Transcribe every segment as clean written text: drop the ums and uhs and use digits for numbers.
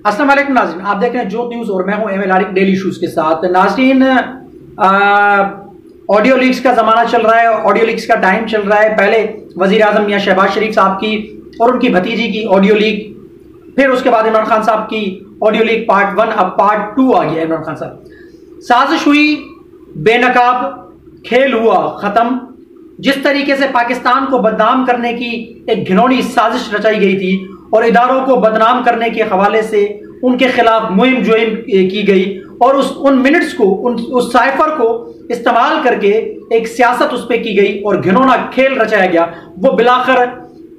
अस्सलाम वालेकुम नाज़रीन, आप देख रहे हैं जोत न्यूज़ और मैं हूं एमएल आरिफ डेली इश्यूज के साथ। नाज़रीन, ऑडियो लीक्स का ज़माना चल रहा है, ऑडियो लीक्स का टाइम चल रहा है। पहले वज़ीर आज़म मियां शहबाज शरीफ साहब की और उनकी भतीजी की ऑडियो लीक, फिर उसके बाद इमरान खान साहब की ऑडियो लीक पार्ट 1, अब पार्ट 2 आ गया। इमरान खान साहब, साजिश हुई, बेनकाब, खेल हुआ खत्म। जिस तरीके से पाकिस्तान को बदनाम करने की एक घिनौनी साजिश रचाई गई थी और इदारों को बदनाम करने के हवाले से उनके खिलाफ मुहिम जोहिम की गई और उन मिनट्स को, उस साइफर को इस्तेमाल करके एक सियासत उस पर की गई और घिनौना खेल रचाया गया, वो बिलाखिर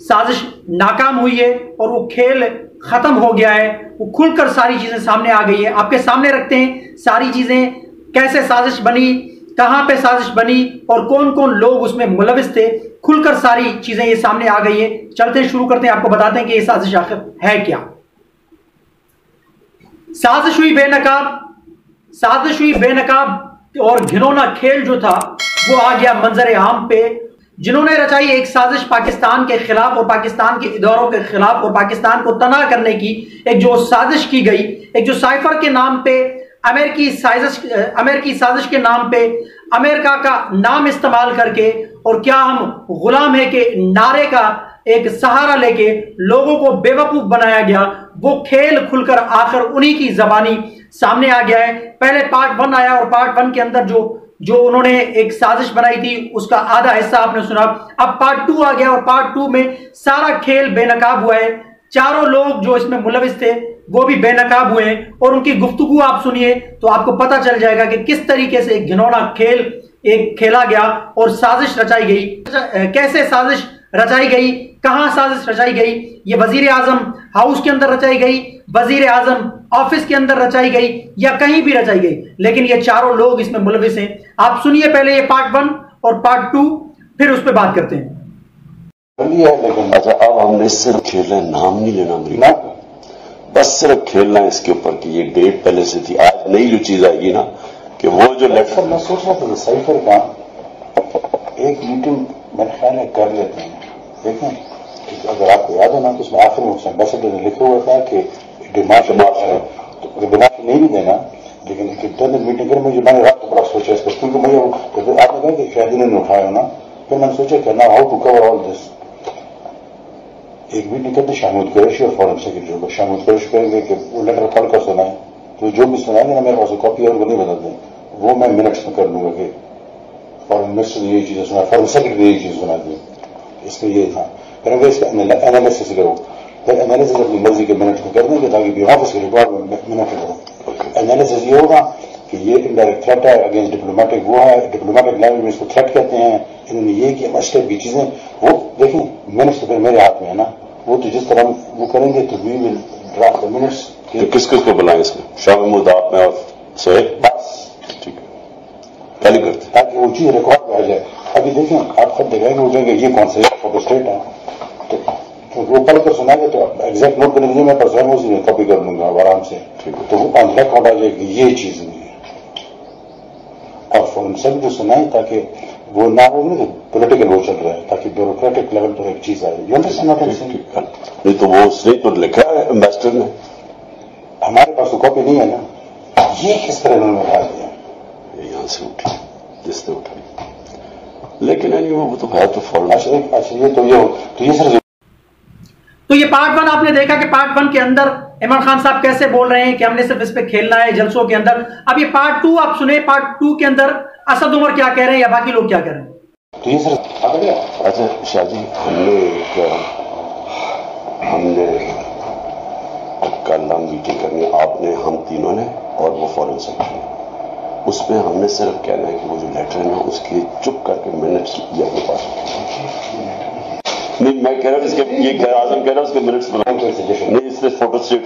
साजिश नाकाम हुई है और वो खेल खत्म हो गया है। वो खुलकर सारी चीजें सामने आ गई है। आपके सामने रखते हैं सारी चीजें, कैसे साजिश बनी, कहां पे साजिश बनी और कौन कौन लोग उसमें मुलविस थे। खुलकर सारी चीजें ये सामने आ गई है। चलते हैं, शुरू करते हैं, आपको बताते हैं कि ये साजिश आखिर है क्या। साजिश हुई बेनकाब और घिनौना खेल जो था वो आ गया मंजर आम पे। जिन्होंने रचाई एक साजिश पाकिस्तान के खिलाफ और पाकिस्तान के इदारों के खिलाफ और पाकिस्तान को तना करने की एक जो साजिश की गई, एक जो साइफर के नाम पे, अमेरिकी साजिश के नाम पे अमेरिका का नाम इस्तेमाल करके और क्या हम गुलाम है के नारे का एक सहारा लेके लोगों को बेवकूफ बनाया गया, वो खेल खुलकर आखिर उन्हीं की जबानी सामने आ गया है। पहले पार्ट 1 आया और पार्ट 1 के अंदर जो उन्होंने एक साजिश बनाई थी उसका आधा हिस्सा आपने सुना। अब पार्ट 2 आ गया और पार्ट 2 में सारा खेल बेनकाब हुआ है। चारों लोग जो इसमें मुलविस थे वो भी बेनकाब हुए हैं और उनकी गुफ्तगू आप सुनिए तो आपको पता चल जाएगा कि किस तरीके से एक घिनौना खेल एक खेला गया और साजिश रचाई गई। कैसे साजिश रचाई गई, कहां साजिश रचाई गई, ये वजीर आजम हाउस के अंदर रचाई गई, वजीर आजम ऑफिस के अंदर रचाई गई या कहीं भी रचाई गई, लेकिन ये चारों लोग इसमें मुलविस हैं। आप सुनिए पहले ये पार्ट 1 और पार्ट 2, फिर उस पर बात करते हैं। लेकिन अच्छा, अब हमने सिर्फ खेलना है, नाम नहीं लेना अमरीका, बस सिर्फ खेलना है इसके ऊपर कि ये डेट पहले से थी। आज नई जो चीज आएगी ना कि वो जो लेटर, मैं सोच रहा था साइफर का एक मीटिंग मेरे ख्याल है कर लेते हैं। देखें, अगर आपको याद है ना तो उसमें आखिर में उस एम्बेसडर ने लिखा हुआ था कि डिमांड तो डिमांड नहीं भी देना, लेकिन एक इंटरनल मीटिंग करें। मुझे मैंने रात को बड़ा सोचा इसका, क्योंकि मुझे आपने कहा कि शायद इन्होंने उठाया ना, फिर मैंने सोचा कि ना how to cover all this. एक मीटिंग करते शाहमूद कुरैशी और फॉरेन सेक्रेटरी को। शाहमूद कुरैशी कहेंगे कि वो लेटर पढ़कर सुनाए, तो जो भी सुनाएंगे ना मेरे पास कॉपी और वो नहीं बताते, वो मैं मिनट्स में कर लूंगा कि फॉरेन मिनिस्टर ने ये चीजें सुना, फॉरेन सेक्रेटरी ने ये चीज सुना दी, इसमें ये था। फिर हम इसका एनालिसिस करो, फिर एनालिसिस अपनी मर्जी के मिनट में कर देंगे ताकि ऑफिस के रिकॉर्ड में मिनट करो। एनालिसिस ये होगा कि ये इनडायरेक्ट थ्रेट है अगेंस्ट डिप्लोमेटिक, वो है डिप्लोमेटिक लैंग्वेज में इसको थ्रेट कहते हैं, इन्होंने ये किया, मसले की चीजें वो देखें। मिनट्स तो फिर मेरे हाथ में है ना, वो तो जिस तरह वो करेंगे तो we will draft the minutes. किस को बुलाएं इसमें? शाह महमूद, आप में और सोहेब, बस ठीक है, पहले करते ताकि वो चीज रिकॉर्ड में आ जाए। अभी देखें, आप खुद देखेंगे, वो कहेंगे ये कौन सा फोटो स्टेट है, तो वो पढ़ कर सुनाएंगे तो एग्जैक्ट नोट करने के लिए मैं पर उसी में कॉपी कर लूंगा आराम से, तो वो ऑन रिकॉर्ड आ जाएगी ये चीज नहीं है। और फॉरन सेक्रेटरी जो सुनाए ताकि वो ना हो ना पॉलिटिकल वो चल रहा है, ताकि ब्यूरोक्रेटिक लेवल पर एक चीज आए। नहीं तो वो उसने तो लिखा है एम्बेसडर ने, हमारे पास तो कॉपी नहीं है ना। ये किस तरह उन्होंने उठा दिया, यहां से उठी जिसने उठाई, लेकिन वो तो है तो फॉरन। अच्छा ये सर तो ये पार्ट 1 आपने देखा कि पार्ट 1 के अंदर इमरान खान साहब कैसे बोल रहे हैं कि हमने सिर्फ इस पे खेलना है जलसों के अंदर। अब ये पार्ट 2 आप सुने, पार्ट 2 के अंदर असद उमर क्या कह रहे हैं या बाकी लोग क्या कह रहे हैं। तो ये सर अच्छा शाह जी, हमने कल मीटिंग करनी है, आपने, हम तीनों ने और वो फॉरेन सेक्रेटरी, उसमें हमने सिर्फ कहना है कि वो जो लेटर है ना उसके चुप करके मिनट्स ये अपने पास नहीं। मैं कह रहा हूँ इसके, ये खैर आजम कह रहा है उसके मिनट्स बनाए नहीं, इसलिए फोटो स्टेट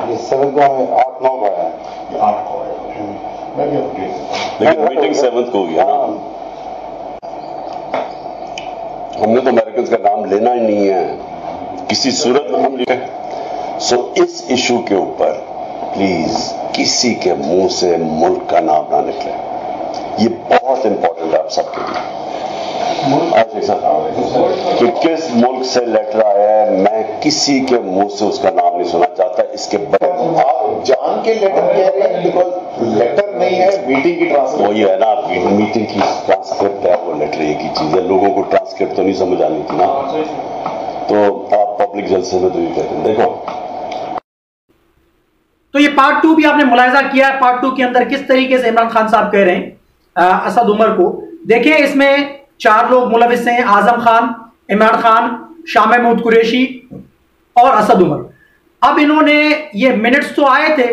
ये समझ में 8-9 बार है, लेकिन मीटिंग 7 को हुई है ना। हमने तो अमेरिकन का नाम लेना ही नहीं है किसी सूरत में हम लिखे। सो इस इशू के ऊपर प्लीज किसी के मुंह से मुल्क का नाम ना निकले, ये बहुत इंपॉर्टेंट है आप सबके लिए। कि किस मुल्क से लेटर आया है, मैं किसी के मुंह से उसका नाम नहीं सुना चाहता। इसके आप जान के लेटर कह रहे हैं, बिकॉज लेटर नहीं है, मीटिंग की ट्रांसक्रिप्ट। वो ये है ना, मीटिंग की ट्रांसक्रिप्ट है, वो लेटर एक ही चीज है। लोगों को ट्रांसक्रिप्ट तो नहीं समझ आनी थी ना, तो आप पब्लिक जलसे में तो ये कहते हैं। देखो, तो ये पार्ट 2 भी आपने मुलाहिजा किया है। पार्ट 2 के अंदर किस तरीके से इमरान खान साहब कह रहे हैं असद उमर को। देखिए, इसमें 4 लोग मुलविस हैं: आजम खान, इमरान खान, शाह महमूद कुरैशी और असद उमर। अब इन्होंने ये मिनट्स तो आए थे,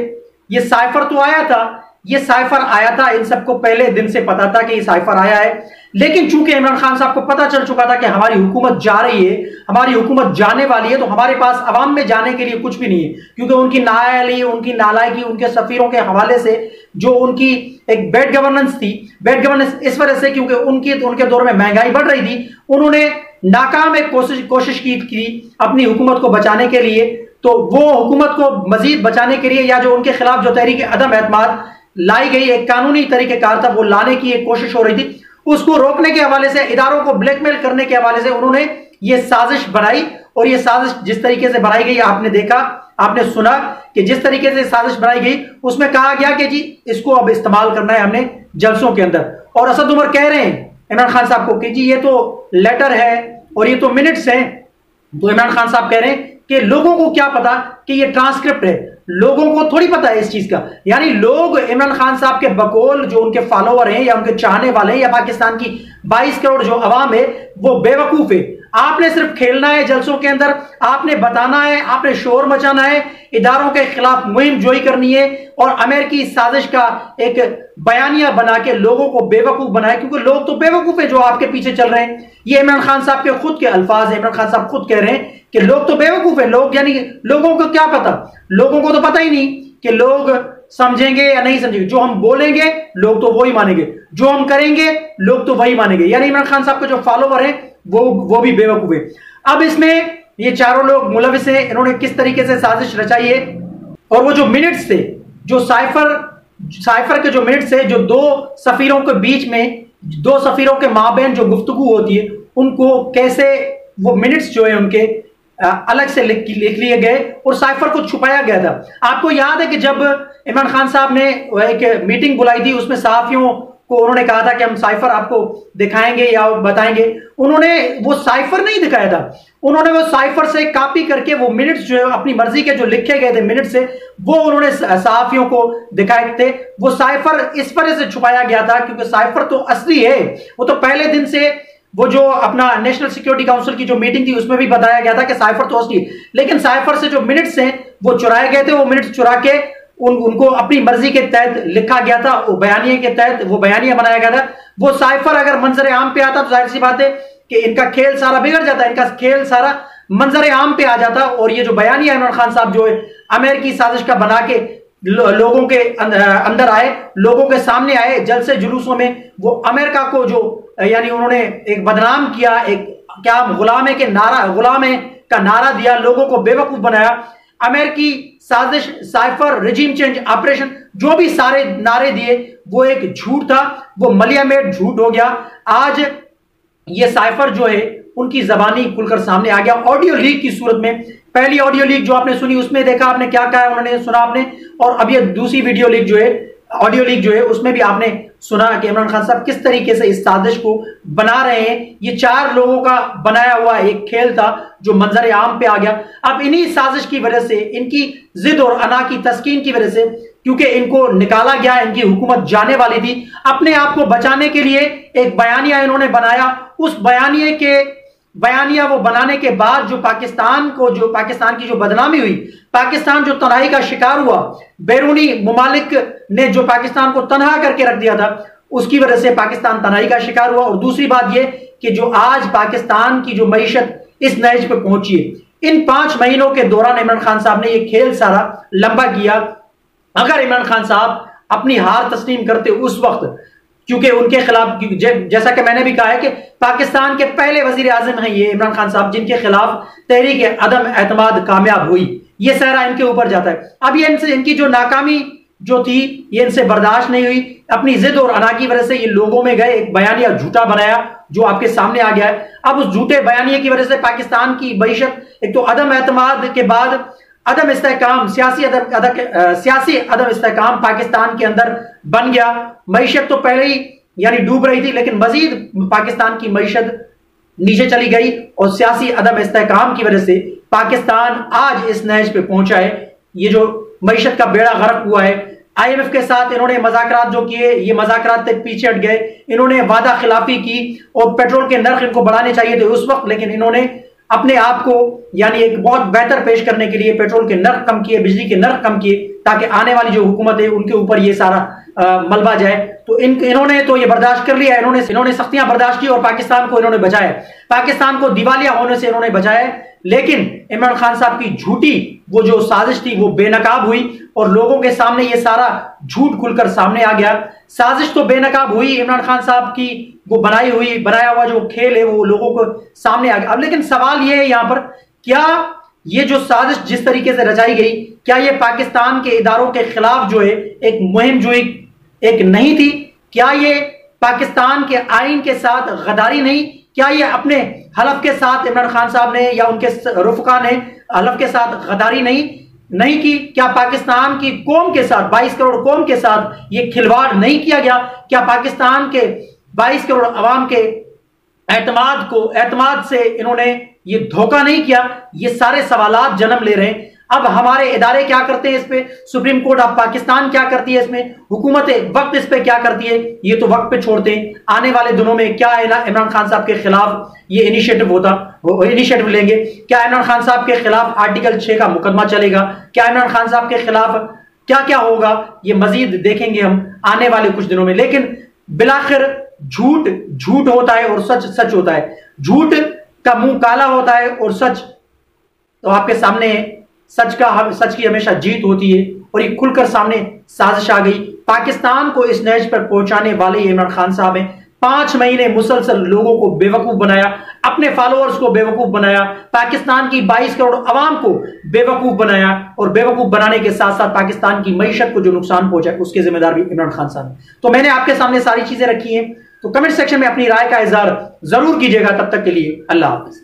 ये साइफर तो आया था, ये साइफर आया था, इन सबको पहले दिन से पता था कि ये साइफर आया है। लेकिन चूंकि इमरान खान साहब को पता चल चुका था कि हमारी हुकूमत जा रही है, हमारी हुकूमत जाने वाली है, तो हमारे पास अवाम में जाने के लिए कुछ भी नहीं है, क्योंकि उनकी नाअहली, उनकी नालायकी, उनके सफीरों के हवाले से जो उनकी एक बैड गवर्नेंस थी, बैड गवर्नेंस इस वजह से क्योंकि उनके दौर में महंगाई बढ़ रही थी, उन्होंने नाकाम एक कोशिश की अपनी हुकूमत को बचाने के लिए। तो वो हुकूमत को मजीद बचाने के लिए, या जो उनके खिलाफ जो तहरीक अदम एतमाद लाई गई, एक कानूनी तरीकेकार था, वो लाने की एक कोशिश हो रही थी, उसको रोकने के हवाले से, इदारों को ब्लैकमेल करने के हवाले से उन्होंने ये साजिश बनाई। और ये साजिश जिस तरीके से बनाई गई, आपने देखा, आपने सुना कि जिस तरीके से साजिश बनाई गई, उसमें कहा गया कि जी इसको अब इस्तेमाल करना है हमने जलसों के अंदर। और असद उमर कह रहे हैं इमरान खान साहब को कि जी ये तो लेटर है और ये तो मिनट्स हैं। तो इमरान खान साहब कह रहे हैं कि लोगों को क्या पता कि ये ट्रांसक्रिप्ट है, लोगों को थोड़ी पता है इस चीज का। यानी लोग इमरान खान साहब के बकौल, जो उनके फॉलोवर हैं या उनके चाहने वाले हैं, या पाकिस्तान की 22 करोड़ जो अवाम है, वो बेवकूफ है। आपने सिर्फ खेलना है जलसों के अंदर, आपने बताना है, आपने शोर मचाना है, इदारों के खिलाफ मुहिम जोई करनी है और अमेरिकी साजिश का एक बयानिया बना के लोगों को बेवकूफ बनाए, क्योंकि लोग तो बेवकूफ है जो आपके पीछे चल रहे हैं। ये इमरान खान साहब के खुद के अल्फाज है। इमरान खान साहब खुद कह रहे हैं कि लोग तो बेवकूफ है। लोग यानी लोगों को क्या पता, लोगों को तो पता ही नहीं कि लोग समझेंगे या नहीं समझेंगे। जो हम बोलेंगे लोग तो वही मानेंगे, जो हम करेंगे लोग तो वही मानेंगे। यानी इमरान खान साहब के जो फॉलोवर हैं वो भी बेवकूफ है। अब इसमें ये चारों लोग मुलविस हैं, इन्होंने किस तरीके से साजिश रचाई है। और वो जो मिनट्स थे, जो साइफर के जो मिनट्स है, जो 2 सफीरों के बीच में, 2 सफीरों के माबैन जो गुफ्तगू होती है, उनको कैसे वो मिनट्स जो है उनके अलग से लिख लिए गए और साइफर को छुपाया गया था। आपको याद है कि जब इमरान खान साहब ने एक मीटिंग बुलाई थी, उसमें सहाफियों को उन्होंने कहा था कि हम साइफर आपको दिखाएंगे या बताएंगे, उन्होंने वो साइफर नहीं दिखाया था, उन्होंने वो साइफर से कॉपी करके वो मिनट्स जो है अपनी मर्जी के जो लिखे गए थे मिनट्स से, वो उन्होंने सहाफियों को दिखाए थे। वो साइफर इस वजह से छुपाया गया था क्योंकि साइफर तो असली है। वो तो पहले दिन से, वो जो अपना नेशनल सिक्योरिटी काउंसिल की जो मीटिंग थी उसमें भी बताया गया था कि साइफर तो असली है, लेकिन साइफर से जो मिनट्स हैं वो चुराए गए थे। वो मिनट्स चुरा के उनको अपनी मर्जी के तहत लिखा गया था, वो बयानिए के तहत वो बयानिया बनाया गया था। वो साइफर अगर मंजर आम पे आता तो जाहिर सी बात है कि इनका खेल सारा बिगड़ जाता, इनका खेल सारा मंजर आम पे आ जाता। और ये जो बयानिया इमरान खान साहब जो है अमेरिकी साजिश का बना के लोगों के अंदर आए, लोगों के सामने आए, जलसे जुलूसों में वो अमेरिका को जो यानी उन्होंने एक बदनाम किया, एक क्या गुलाम है का नारा दिया, लोगों को बेवकूफ बनाया। अमेरिकी साजिश, साइफर, रिजीम चेंज ऑपरेशन, जो भी सारे नारे दिए वो एक झूठ था, वो मलिया मेड झूठ हो गया। आज ये साइफर जो है उनकी जबानी खुलकर सामने आ गया ऑडियो लीक की सूरत में। पहली ऑडियो लीक जो आपने सुनी उसमें देखा आपने क्या कहा, उन्होंने सुना आपने, और अब ये दूसरी वीडियो लीक जो है, ऑडियो लीक जो है, उसमें भी आपने सुना कि इमरान खान साहब किस तरीके से इस साजिश को बना रहे हैं। ये 4 लोगों का बनाया हुआ एक खेल था जो मंजर आम पे आ गया। अब इन्हीं साजिश की वजह से, इनकी जिद और अना की तस्कीन की वजह से, क्योंकि इनको निकाला गया, इनकी हुकूमत जाने वाली थी, अपने आप को बचाने के लिए एक बयानिया इन्होंने बनाया। उस बयानिया वो बनाने के बाद जो पाकिस्तान की जो बदनामी हुई, पाकिस्तान जो तनाई का शिकार हुआ, बैरूनी मुमालिक ने जो पाकिस्तान को तनहा करके रख दिया था, उसकी वजह से पाकिस्तान तनाई का शिकार हुआ। और दूसरी बात यह कि जो आज पाकिस्तान की जो मईशत इस नहज पे पहुंची है, इन 5 महीनों के दौरान इमरान खान साहब ने यह खेल सारा लंबा किया। अगर इमरान खान साहब अपनी हार तस्लीम करते उस वक्त, क्योंकि उनके खिलाफ, जैसा कि मैंने भी कहा है कि पाकिस्तान के पहले वजीर आजम हैं ये इमरान खान साहब, जिनके खिलाफ तहरीक अदम एतमाद कामयाब हुई, ये सहरा इनके ऊपर जाता है। अब ये इनकी जो नाकामी जो थी, ये इनसे बर्दाश्त नहीं हुई। अपनी जिद और अना की वजह से ये लोगों में गए, एक बयानिया झूठा बनाया, जो आपके सामने आ गया है। अब उस झूठे बयानिए की वजह से पाकिस्तान की मईशत एक तो अदम एतमाद के बाद अदम इस्तेहकाम, सियासी अदम इस्तेहकाम पाकिस्तान के अंदर बन गया। मईशत तो पहले ही यानी डूब रही थी, लेकिन मजीद पाकिस्तान की मईशत नीचे चली गई और सियासी अदम इस्तेहकाम की वजह से पाकिस्तान आज इस नहज पे पहुंचा है। ये जो मईशत का बेड़ा गर्क हुआ है, IMF के साथ इन्होंने मज़ाकरात जो किए, ये मज़ाकरात तक पीछे हट गए। इन्होंने वादा खिलाफी की और पेट्रोल के नर्ख इनको बढ़ाने चाहिए थे उस वक्त, लेकिन इन्होंने अपने आप को यानी एक बहुत बेहतर पेश करने के लिए पेट्रोल के नर्ख कम किए, बिजली के नर्ख कम किए, ताकि आने वाली जो हुकूमत है उनके ऊपर ये सारा मलबा जाए। तो इन्होंने तो ये बर्दाश्त कर लिया, इन्होंने सख्तियां बर्दाश्त की और पाकिस्तान को इन्होंने बचाया, पाकिस्तान को दिवालिया होने से इन्होंने बचाया। लेकिन इमरान खान साहब की झूठी वो जो साजिश थी वो बेनकाब हुई और लोगों के सामने ये सारा झूठ खुलकर सामने आ गया। साजिश तो बेनकाब हुई, इमरान खान साहब की वो बनाया हुआ जो खेल है वो लोगों को सामने आ गया। अब लेकिन सवाल ये है यहां पर, क्या ये जो साजिश जिस तरीके से रचाई गई, क्या ये पाकिस्तान के इदारों के खिलाफ जो है एक मुहिम जो एक नहीं थी? क्या ये पाकिस्तान के आइन के साथ गद्दारी नहीं? क्या ये अपने हलफ के साथ इमरान खान साहब ने या उनके रुफका ने हलफ के साथ गद्दारी नहीं की? क्या पाकिस्तान की कौम के साथ, 22 करोड़ कौम के साथ ये खिलवाड़ नहीं किया गया? क्या पाकिस्तान के 22 करोड़ अवाम के एतमाद से इन्होंने ये धोखा नहीं किया? ये सारे सवालात जन्म ले रहे हैं। अब हमारे इदारे क्या करते हैं इस पे, सुप्रीम कोर्ट ऑफ पाकिस्तान क्या करती है इसमें, हुकूमत वक्त इस पे क्या करती है, ये तो वक्त पे छोड़ते हैं। आने वाले दिनों में क्या इमरान खान साहब के खिलाफ ये इनिशिएटिव लेंगे? क्या इमरान खान साहब के खिलाफ आर्टिकल 6 का मुकदमा चलेगा? क्या इमरान खान साहब के खिलाफ क्या क्या होगा, ये मजीद देखेंगे हम आने वाले कुछ दिनों में। लेकिन बिलाखिर झूठ होता है और सच होता है। झूठ का मुंह काला होता है और सच तो आपके सामने है। सच की हमेशा जीत होती है और ये खुलकर सामने साजिश आ गई। पाकिस्तान को इस नहज पर पहुंचाने वाले इमरान खान साहब हैं। 5 महीने मुसलसल लोगों को बेवकूफ बनाया, अपने फॉलोअर्स को बेवकूफ बनाया, पाकिस्तान की 22 करोड़ अवाम को बेवकूफ बनाया और बेवकूफ बनाने के साथ साथ पाकिस्तान की मईशत को जो नुकसान पहुंचा उसके जिम्मेदार भी इमरान खान साहब। तो मैंने आपके सामने सारी चीजें रखी हैं, तो कमेंट सेक्शन में अपनी राय का इजहार जरूर कीजिएगा। तब तक के लिए अल्लाह हाफिज।